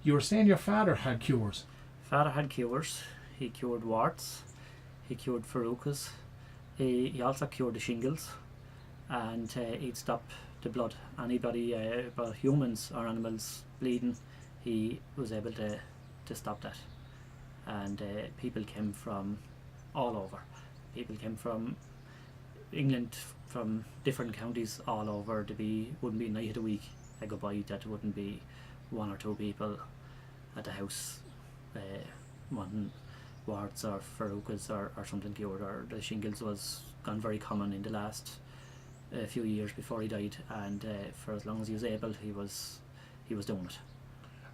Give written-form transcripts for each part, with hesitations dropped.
You were saying your father had cures. Father had cures. He cured warts, he cured verrucas, he also cured the shingles, and he'd stop the blood. Anybody, but humans or animals bleeding, he was able to stop that. And people came from all over. People came from England, from different counties all over. Wouldn't be a night of the week I go by that wouldn't be one or two people at the house wanting warts or verrucas or something cured. Or the shingles was gone very common in the last few years before he died, and for as long as he was able, he was doing it.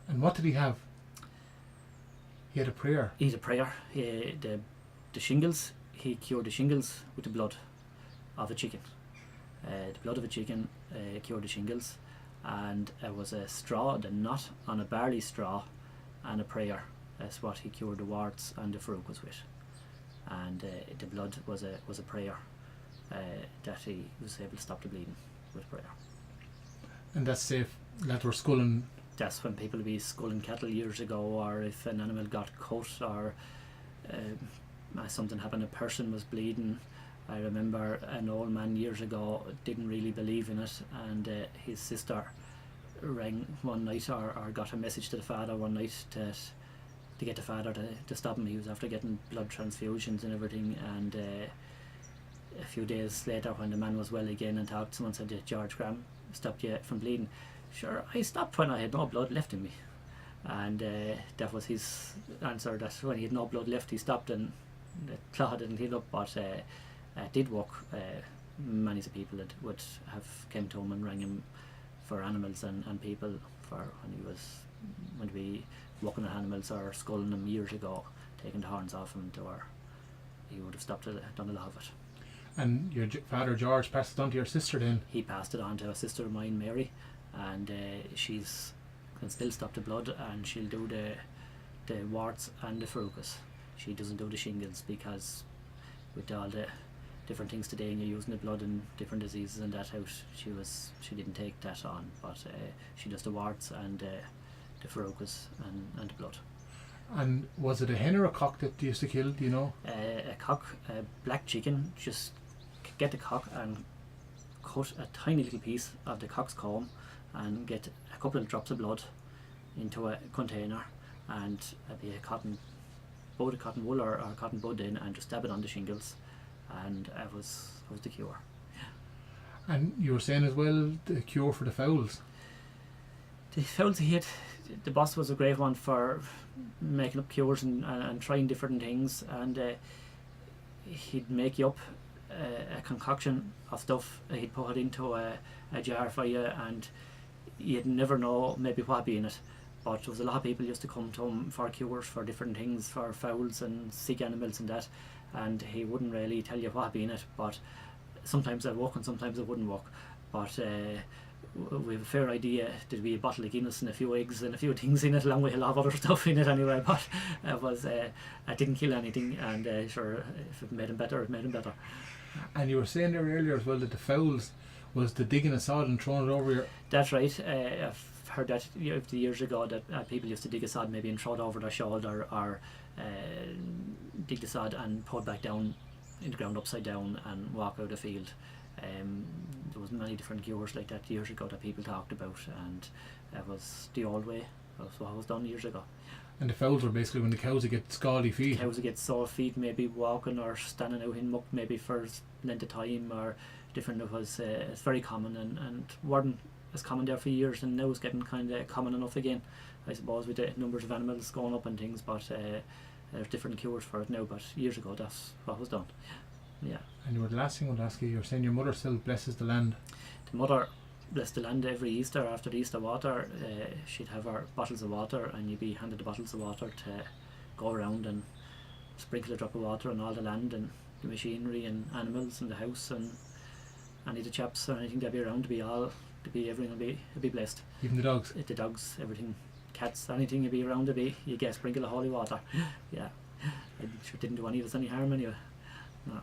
And what did he have? He had a prayer. He had a prayer. The shingles, he cured the shingles with the blood of a chicken. The blood of a chicken cured the shingles, and it was a straw, the knot on a barley straw, and a prayer. That's what he cured the warts and the verrucas with. And the blood was a prayer that he was able to stop the bleeding with prayer. And that's safe. That were sculling. That's when people would be sculling cattle years ago, or if an animal got cut, or something happened, a person was bleeding. I remember an old man years ago didn't really believe in it, and his sister rang one night, or got a message to the father one night to get the father to stop him. He was after getting blood transfusions and everything, and a few days later, when the man was well again and talked, someone said, "George Graham stopped you from bleeding." "Sure, I stopped when I had no blood left in me." And that was his answer, that when he had no blood left he stopped, and the clot didn't heal up, but it did work. Many people that would have came to him and rang him for animals and people for when he be working at animals or sculling them years ago, taking the horns off him, or he would have stopped it, done a lot of it. And your father George passed it on to your sister then? He passed it on to a sister of mine, Mary, and she's can still stop the blood, and she'll do the warts and the verrucas. She doesn't do the shingles, because with all the different things today and you're using the blood and different diseases and that out, she didn't take that on, but she does the warts and the verrucas and the blood. And was it a hen or a cock that you used to kill, do you know? A cock, a black chicken. Just get the cock and cut a tiny little piece of the cock's comb and get a couple of drops of blood into a container, and be a cotton wool or cotton bud in, and just stab it on the shingles, and it was the cure. Yeah. And you were saying as well the cure for the foulds. The foulds he had, the boss was a great one for making up cures and trying different things, and he'd make you up a concoction of stuff. He'd put it into a jar for you, and you'd never know maybe what be in it, but there was a lot of people used to come to him for cures for different things, for fowls and sick animals and that, and he wouldn't really tell you what be in it, but sometimes it work and sometimes it wouldn't work. But we have a fair idea there'd be a bottle of Guinness and a few eggs and a few things in it, along with a lot of other stuff in it anyway, but it didn't kill anything, and sure, if it made him better, it made him better. And you were saying there earlier as well that the fowls was the digging a sod and throwing it over your... That's right. I've heard that years ago, that people used to dig a sod maybe and throw it over their shoulder, or dig the sod and put it back down in the ground upside down and walk out the field. There was many different cures like that years ago that people talked about, and it was the old way. That was what was done years ago. And the fowls were basically when the cows would get scaldy feet. Cows would get sore feet, maybe walking or standing out in muck maybe for length of time or different. It was it's very common, and weren't as common there for years, and now it's getting kind of common enough again, I suppose, with the numbers of animals going up and things, but there's different cures for it now, but years ago that's what was done. Yeah. And you were the last thing I would ask you were saying your mother still blesses the land. The mother blessed the land every Easter. After the Easter water, she'd have her bottles of water, and you'd be handed the bottles of water to go around and sprinkle a drop of water on all the land and the machinery and animals in the house, and any of the chaps or anything that'd be around everything will be blessed. Even the dogs? The dogs, everything, cats, anything you'd be around, you get sprinkle of holy water. Yeah. It sure didn't do any of us any harm anyway. No.